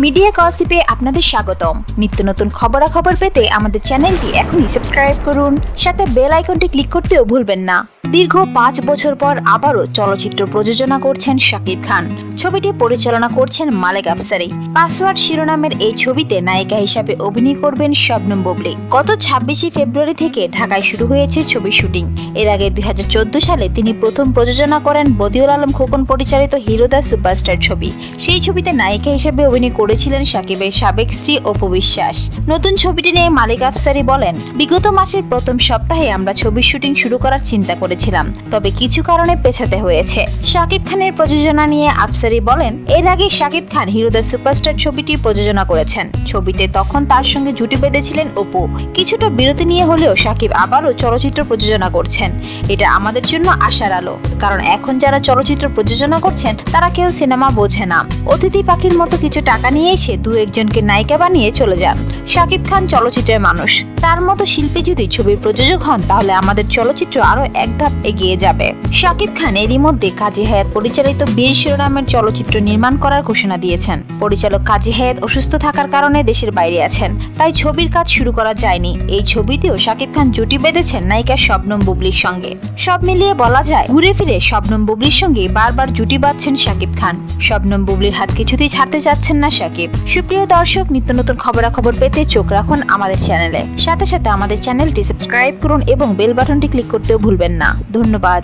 Media গসিপে আপনাদের স্বাগতম। নিত্য নতুন খবরাখবর পেতে আমাদের চ্যানেলটি এখনই সাবস্ক্রাইব করুন, সাথে বেল আইকনটি ক্লিক করতেও ভুলবেন না। দীর্ঘ 5 বছর পর আবারও চলচ্চিত্র প্রযোজনা করছেন শাকিব খান। ছবিটি পরিচালনা করছেন মালেক আফসারি। পাসওয়ার্ড শিরোনামের এই ছবিতে নায়িকা হিসাবে অভিনয় করবেন শবনম বুবলী। গত 26 ফেব্রুয়ারি থেকে ঢাকায় শুরু হয়েছে ছবির শুটিং। এর আগে 2014 সালে তিনি প্রথম প্রযোজনা করেন বদিউল আলম খোকন পরিচালিত হিরো দ্য সুপারস্টার ছবি। সেই ছবিতে নায়িকা হিসেবে অভিনয় করেছিলেন শাকিবের সাবেক স্ত্রী অপু বিশ্বাস। নতুন ছবিটি নিয়ে মালেক আফসারি বলেন, বিগত মাসের প্রথম সপ্তাহে আমরা ছবির শুটিং শুরু করার চিন্তা করেছিলাম, তবে কিছু কারণে পেছাতে হয়েছে। শাকিব খানের প্রযোজনা নিয়ে আফসারি বলেন, এর আগে Shakib Khan hero the superstar ছবিটি প্রযোজনা করেছেন। ছবিতে তখন তার সঙ্গে জুটি বেঁধেছিলেন অপু। কিছুটা বিরতি নিয়ে হলেও শাকিব আবারও চলচ্চিত্র প্রযোজনা করছেন। এটা আমাদের জন্য আশার আলো, কারণ এখন যারা চলচ্চিত্র প্রযোজনা করছেন তারা কেউ সিনেমা বোঝে না। অতিথি পাখির মতো কিছু টাকা নিয়ে এসে 2-1জনকে নায়িকা বানিয়ে চলে যান। শাকিব খান চলচ্চিত্রের মানুষ, তার মতো শিল্পী যদি ছবির প্রযোজক হন তাহলে আমাদের চলচ্চিত্র আরো এক ধাপ এগিয়ে যাবে। শাকিব খান এরই মধ্যে কাজী হায়াত পরিচালিত বীর শিরোনামের চলচ্চিত্র নির্মাণ করার ঘোষণা দিয়েছেন। পরিচালক কাজী হায়াত অসুস্থ থাকার কারণে দেশের বাইরে আছেন, তাই ছবির কাজ শুরু করা যায়নি। এই ছবিতেও শাকিব খান জুটি বেঁধেছেন নায়িকা শবনম বুবলীর সঙ্গে। সব মিলিয়ে বলা যায়, ঘুরে ফিরে শবনম বুবলীর সঙ্গে বারবার জুটি বাঁধছেন শাকিব খান। শবনম বুবলীর হাত কিছুতেই ছাড়তে চাচ্ছেন না শাকিব। সুপ্রিয় দর্শক, নিত্য নতুন খবরাখবর পেতে চোখ রাখুন আমাদের চ্যানেলে। সাথে সাথে আমাদের চ্যানেলটি সাবস্ক্রাইব করুন এবং বেল বাটনটি ক্লিক করতেও ভুলবেন না। ধন্যবাদ।